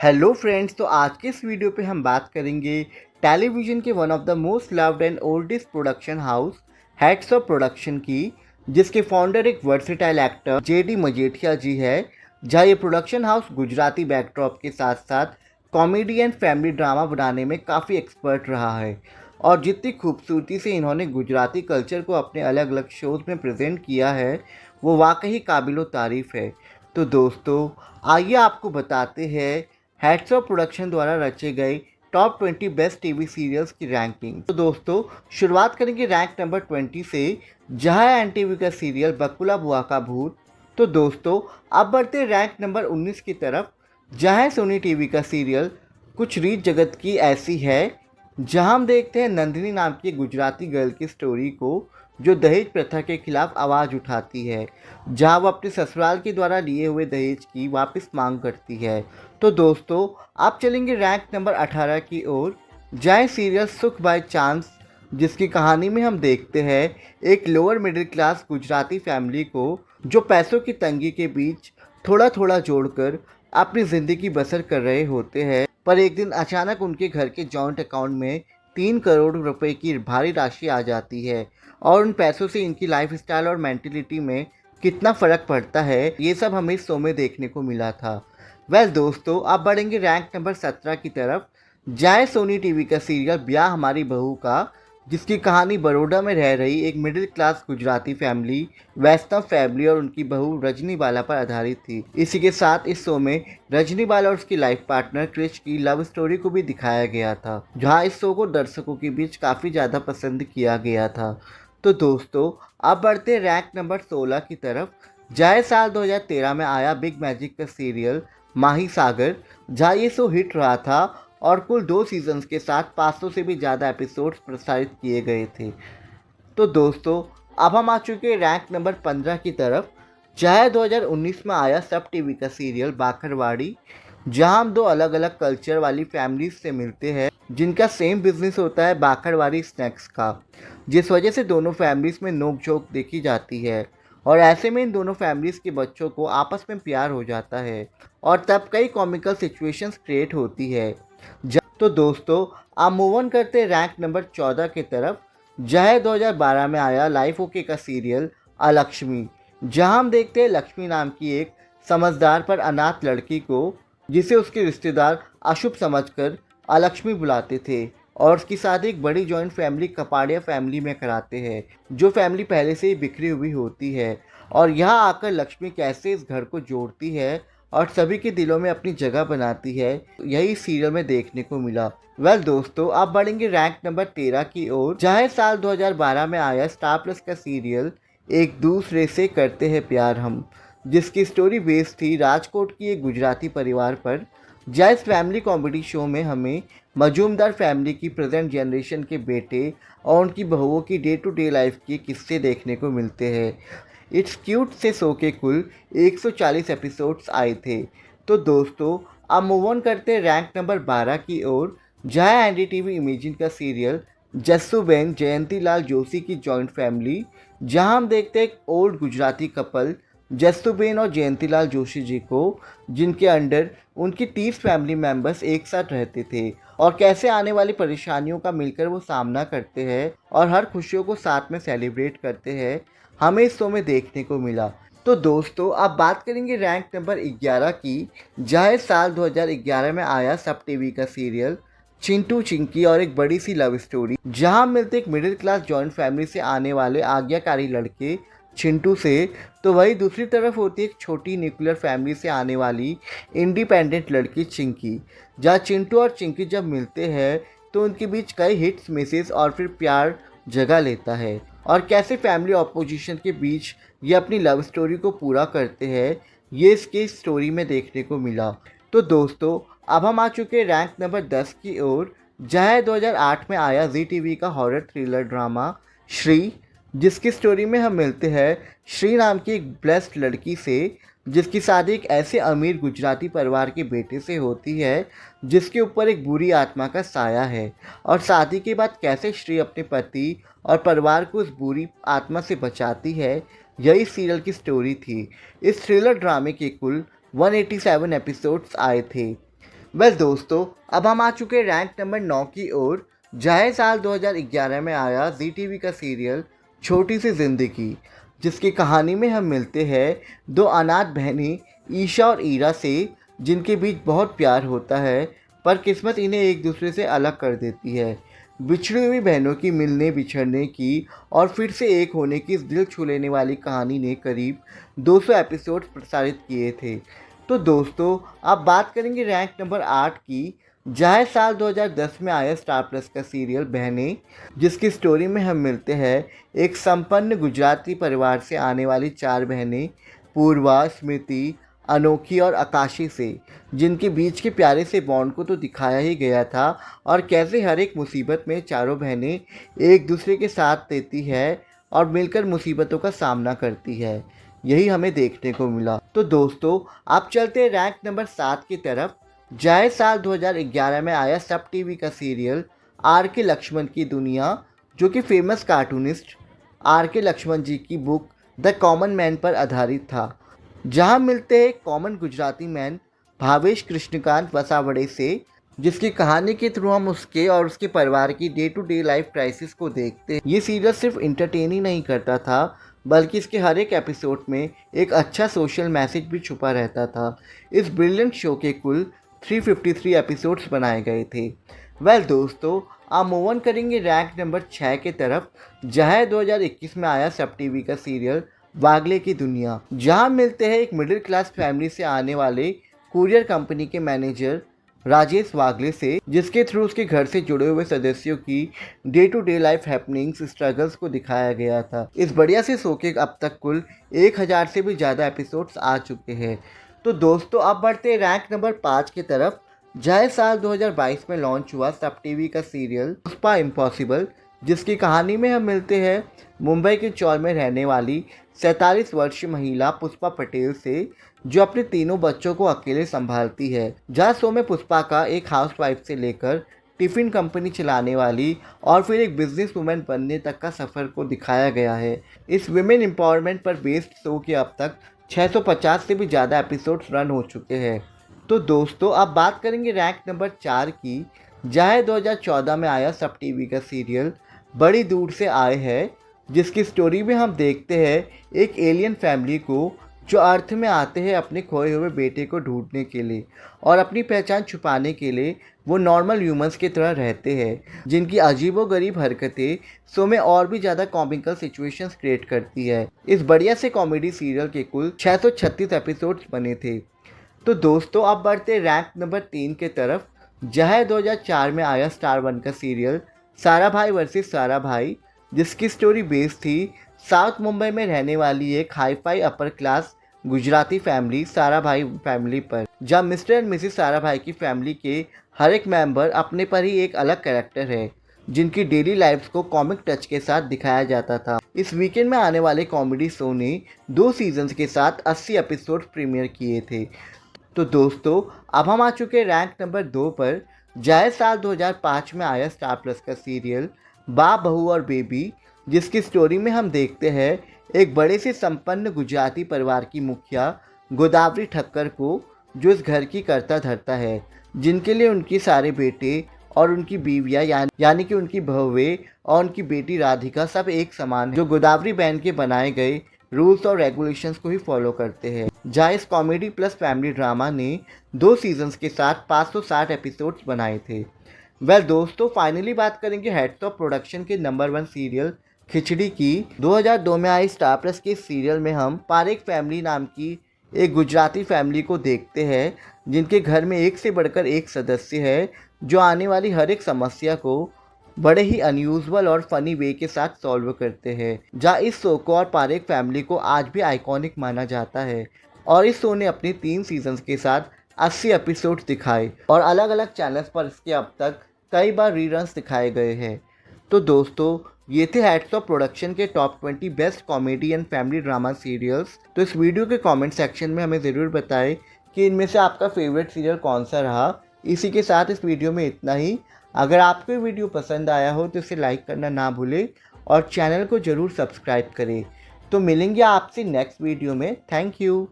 Hello friends, तो आज के इस वीडियो पे हम बात करेंगे टेलीविज़न के one of the most loved and oldest production house heads of production की, जिसके फाउंडर एक वर्सेटाइल एक्टर जेडी मजेठिया जी है। जहाँ ये प्रोडक्शन हाउस गुजराती बैकड्रॉप के साथ साथ कॉमेडी एंड फैमिली ड्रामा बनाने में काफ़ी एक्सपर्ट रहा है। और जितनी खूबसूरती से इन्होंने गुजराती कल्चर को अपने अलग अलग शोज़ में प्रेजेंट किया है, वो वाकई काबिल तारीफ़ है। तो दोस्तों, आइए आपको बताते हैं हेड्स ऑफ प्रोडक्शन द्वारा रचे गए टॉप 20 बेस्ट टीवी सीरियल्स की रैंकिंग। तो दोस्तों, शुरुआत करेंगे रैंक नंबर 20 से, जहां है एनटीवी का सीरियल बकुला बुआ का भूत। तो दोस्तों, अब बढ़ते रैंक नंबर 19 की तरफ, जहां है सोनी टीवी का सीरियल कुछ रीत जगत की ऐसी है। जहां हम देखते हैं नंदिनी नाम की गुजराती गर्ल की स्टोरी को, जो दहेज प्रथा के खिलाफ आवाज़ उठाती है, जहां वो अपने ससुराल के द्वारा लिए हुए दहेज की वापस मांग करती है। तो दोस्तों, आप चलेंगे रैंक नंबर 18 की ओर, जहाँ सीरियल सुख बाय चांस, जिसकी कहानी में हम देखते हैं एक lower middle class Gujarati family को, जो पैसों की तंगी के बीच थोड़ा थोड़ा जोड़कर अपनी ज़िंदगी बसर कर रहे होते हैं। पर एक दिन अचानक उनके घर के जॉइंट अकाउंट में 3 करोड़ रुपए की भारी राशि आ जाती है, और उन पैसों से इनकी लाइफस्टाइल और मेंटेलिटी में कितना फ़र्क पड़ता है, ये सब हमें इस शो में देखने को मिला था। दोस्तों, आप बढ़ेंगे रैंक नंबर 17 की तरफ, जहाँ सोनी टीवी का सीरियल ब्याह हमारी बहू का, जिसकी कहानी बड़ौदा में रह रही एक मिडिल क्लास गुजराती फैमिली वैष्णव फैमिली और उनकी बहू रजनी बाला पर आधारित थी। इसी के साथ इस शो में रजनी बाला और उसकी लाइफ पार्टनर क्रिश की लव स्टोरी को भी दिखाया गया था, जहाँ इस शो को दर्शकों के बीच काफ़ी ज़्यादा पसंद किया गया था। तो दोस्तों, अब बढ़ते रैंक नंबर 16 की तरफ, जहाँ साल 2013 में आया बिग मैजिक का सीरियल माही सागर, जहाँ ये शो हिट रहा था और कुल 2 सीजन्स के साथ 500 से भी ज़्यादा एपिसोड्स प्रसारित किए गए थे। तो दोस्तों, अब हम आ चुके हैं रैंक नंबर 15 की तरफ, जहाँ 2019 में आया सब टीवी का सीरियल बाखरवाड़ी, जहाँ हम 2 अलग अलग कल्चर वाली फैमिलीज से मिलते हैं, जिनका सेम बिजनेस होता है बाखरवाड़ी स्नैक्स का, जिस वजह से दोनों फैमिलीज में नोक झोंक देखी जाती है। और ऐसे में इन दोनों फैमिलीज के बच्चों को आपस में प्यार हो जाता है, और तब कई कॉमिकल सिचुएशंस क्रिएट होती है। तो दोस्तों, आप मूव ऑन करते रैंक नंबर 14 की तरफ, जहाँ 2012 में आया लाइफ ओके का सीरियल अलक्ष्मी, जहाँ हम देखते हैं लक्ष्मी नाम की एक समझदार पर अनाथ लड़की को, जिसे उसके रिश्तेदार अशुभ समझकर अलक्ष्मी बुलाते थे, और उसकी शादी एक बड़ी जॉइंट फैमिली कपाड़िया फैमिली में कराते हैं, जो फैमिली पहले से ही बिखरी हुई होती है। और यहाँ आकर लक्ष्मी कैसे इस घर को जोड़ती है और सभी के दिलों में अपनी जगह बनाती है, यही सीरियल में देखने को मिला। दोस्तों, आप बढ़ेंगे रैंक नंबर 13 की ओर, जहाँ साल 2012 में आया स्टार प्लस का सीरियल एक दूसरे से करते हैं प्यार हम, जिसकी स्टोरी बेस्ड थी राजकोट की एक गुजराती परिवार पर। जहाँ इस फैमिली कॉमेडी शो में हमें मजूमदार फैमिली की प्रेजेंट जनरेशन के बेटे और उनकी बहुओं की डे टू डे लाइफ के किस्से देखने को मिलते हैं। इट्स क्यूट से शो के कुल 140 एपिसोड्स आए थे। तो दोस्तों, अब मूव ऑन करते हैं रैंक नंबर 12 की ओर, जहाँ एनडीटीवी इमेजिन का सीरियल जस्सूबेन जयंती लाल जोशी की जॉइंट फैमिली, जहाँ हम देखते हैं एक ओल्ड गुजराती कपल जस्सूबेन और जयंतीलाल जोशी जी को, जिनके अंडर उनकी 30 फैमिली मेंबर्स एक साथ रहते थे, और कैसे आने वाली परेशानियों का मिलकर वो सामना करते हैं और हर खुशियों को साथ में सेलिब्रेट करते हैं, हमें इस शो में देखने को मिला। तो दोस्तों, अब बात करेंगे रैंक नंबर 11 की, जहाँ साल 2011 में आया सब टीवी का सीरियल चिंटू चिंकी और एक बड़ी सी लव स्टोरी, जहाँ मिलते एक मिडिल क्लास जॉइंट फैमिली से आने वाले आज्ञाकारी लड़के चिंटू से, तो वही दूसरी तरफ होती है एक छोटी न्यूक्लियर फैमिली से आने वाली इंडिपेंडेंट लड़की चिंकी, जहाँ चिंटू और चिंकी जब मिलते हैं तो उनके बीच कई हिट्स मिसेस और फिर प्यार जगह लेता है, और कैसे फैमिली ऑपोजिशन के बीच ये अपनी लव स्टोरी को पूरा करते हैं, ये इसके स्टोरी में देखने को मिला। तो दोस्तों, अब हम आ चुके रैंक नंबर 10 की ओर, जहाँ 2008 में आया जी टीवी का हॉरर थ्रिलर ड्रामा श्री, जिसकी स्टोरी में हम मिलते हैं श्री नाम की एक ब्लेस्ड लड़की से, जिसकी शादी एक ऐसे अमीर गुजराती परिवार के बेटे से होती है, जिसके ऊपर एक बुरी आत्मा का साया है, और शादी के बाद कैसे श्री अपने पति और परिवार को उस बुरी आत्मा से बचाती है, यही सीरियल की स्टोरी थी। इस थ्रिलर ड्रामे के कुल 187 एपिसोड्स आए थे। वेल दोस्तों, अब हम आ चुके हैं रैंक नंबर 9 की ओर, जहाँ साल 2011 में आया जी टीवी का सीरियल छोटी सी जिंदगी, जिसकी कहानी में हम मिलते हैं दो अनाथ बहनें ईशा और ईरा से, जिनके बीच बहुत प्यार होता है, पर किस्मत इन्हें एक दूसरे से अलग कर देती है। बिछड़ी हुई बहनों की मिलने बिछड़ने की और फिर से एक होने की इस दिल छू लेने वाली कहानी ने करीब 200 एपिसोड प्रसारित किए थे। तो दोस्तों, अब बात करेंगे रैंक नंबर 8 की, जहाँ साल 2010 में आया स्टार प्लस का सीरियल बहनें, जिसकी स्टोरी में हम मिलते हैं एक संपन्न गुजराती परिवार से आने वाली चार बहनें पूर्वा, स्मृति, अनोखी और आकाशी से, जिनके बीच के प्यारे से बॉन्ड को तो दिखाया ही गया था, और कैसे हर एक मुसीबत में चारों बहनें एक दूसरे के साथ देती है और मिलकर मुसीबतों का सामना करती है। यही हमें देखने को मिला। तो दोस्तों, आप चलते हैं रैंक नंबर 7 की तरफ, जहाँ साल 2011 में आया सब टीवी का सीरियल आर के लक्ष्मण की दुनिया, जो कि फेमस कार्टूनिस्ट आर के लक्ष्मण जी की बुक द कॉमन मैन पर आधारित था। जहां मिलते हैं कॉमन गुजराती मैन भावेश कृष्णकांत वसावड़े से, जिसकी कहानी के थ्रू हम उसके और उसके परिवार की day to day life crisis को देखते हैं। ये सीरियल सिर्फ इंटरटेन ही नहीं करता था, बल्कि इसके हर एक एपिसोड में एक अच्छा सोशल मैसेज भी छुपा रहता था। इस ब्रिलियंट शो के कुल 353 एपिसोड्स बनाए गए थे। वेल दोस्तों, आप मूव ऑन करेंगे रैंक नंबर 6 के तरफ, जहाँ 2021 में आया सब टीवी का सीरियल वागले की दुनिया, जहाँ मिलते हैं एक मिडिल क्लास फैमिली से आने वाले कुरियर कंपनी के मैनेजर राजेश वागले से, जिसके थ्रू उसके घर से जुड़े हुए सदस्यों की day to day life happenings, struggles को दिखाया गया था। इस बढ़िया से शो के अब तक कुल 1000 से भी ज़्यादा एपिसोड्स आ चुके हैं। तो दोस्तों, अब बढ़ते हैं रैंक नंबर 5 की तरफ, जहाँ साल 2022 में लॉन्च हुआ सब टीवी का सीरियल पुष्पा इम्पॉसिबल, जिसकी कहानी में हम मिलते हैं मुंबई के चौल में रहने वाली 47 वर्षीय महिला पुष्पा पटेल से, जो अपने तीनों बच्चों को अकेले संभालती है। जहाँ शो में पुष्पा का एक हाउसवाइफ से लेकर टिफ़िन कंपनी चलाने वाली और फिर एक बिजनेस वुमेन बनने तक का सफ़र को दिखाया गया है। इस विमेन एम्पावरमेंट पर बेस्ड शो के अब तक 650 से भी ज़्यादा एपिसोड्स रन हो चुके हैं। तो दोस्तों, अब बात करेंगे रैंक नंबर 4 की, जहाँ 2014 में आया सब टीवी का सीरियल बड़ी दूर से आए हैं, जिसकी स्टोरी में हम देखते हैं एक एलियन फैमिली को जो अर्थ में आते हैं अपने खोए हुए बेटे को ढूंढने के लिए, और अपनी पहचान छुपाने के लिए वो नॉर्मल ह्यूमंस की तरह रहते हैं, जिनकी अजीबोगरीब हरकतें शो में और भी ज़्यादा कॉमिकल सिचुएशंस क्रिएट करती है। इस बढ़िया से कॉमेडी सीरियल के कुल 636 एपिसोड्स बने थे। तो दोस्तों, अब बढ़ते रैंक नंबर 3 के तरफ, जहाँ 2004 में आया स्टार 1 का सीरियल सारा भाई वर्सेस सारा भाई, जिसकी स्टोरी बेस्ड थी साउथ मुंबई में रहने वाली एक hi fi upper class Gujarati family Sarabhai family पर, जहाँ मिस्टर एंड मिसेस सारा भाई की फैमिली के हर एक मेंबर अपने पर ही एक अलग कैरेक्टर है, जिनकी डेली लाइफ्स को कॉमिक टच के साथ दिखाया जाता था। इस वीकेंड में आने वाले कॉमेडी शो ने 2 सीजन्स के साथ 80 एपिसोड प्रीमियर किए थे। तो दोस्तों, अब हम आ चुके रैंक नंबर 2 पर, जहाँ साल 2005 में आया स्टार प्लस का सीरियल बाप बहू और बेबी, जिसकी स्टोरी में हम देखते हैं एक बड़े से संपन्न गुजराती परिवार की मुखिया गोदावरी ठक्कर को, जो इस घर की करता धरता है, जिनके लिए उनके सारे बेटे और उनकी बीवियाँ यानी कि उनकी बहुएं और उनकी बेटी राधिका सब एक समान, जो गोदावरी बहन के बनाए गए रूल्स और रेगुलेशंस को ही फॉलो करते हैं। जहाँ इस कॉमेडी प्लस फैमिली ड्रामा ने 2 सीजन्स के साथ 560 एपिसोड्स बनाए थे। वेल दोस्तों, फाइनली बात करेंगे हेड्स ऑफ प्रोडक्शन के नंबर 1 सीरियल खिचड़ी की। 2002 में आई स्टार प्लस के सीरियल में हम पारेख फैमिली नाम की एक गुजराती फैमिली को देखते हैं, जिनके घर में एक से बढ़कर एक सदस्य है, जो आने वाली हर एक समस्या को बड़े ही अनयूजुअल और फनी वे के साथ सॉल्व करते हैं। जहाँ इस शो को और पारेख फैमिली को आज भी आइकॉनिक माना जाता है, और इस शो ने अपने 3 सीजन्स के साथ 80 एपिसोड्स दिखाए और अलग अलग चैनल्स पर इसके अब तक कई बार रीरन्स दिखाए गए हैं। तो दोस्तों, ये थे हेड्स ऑफ प्रोडक्शन के top 20 best comedy and family drama serials. तो इस वीडियो के कमेंट सेक्शन में हमें ज़रूर बताएं कि इनमें से आपका फेवरेट सीरियल कौन सा रहा। इसी के साथ इस वीडियो में इतना ही। अगर आपको ये वीडियो पसंद आया हो तो इसे लाइक करना ना भूलें और चैनल को ज़रूर सब्सक्राइब करें। तो मिलेंगे आपसे नेक्स्ट वीडियो में। Thank you.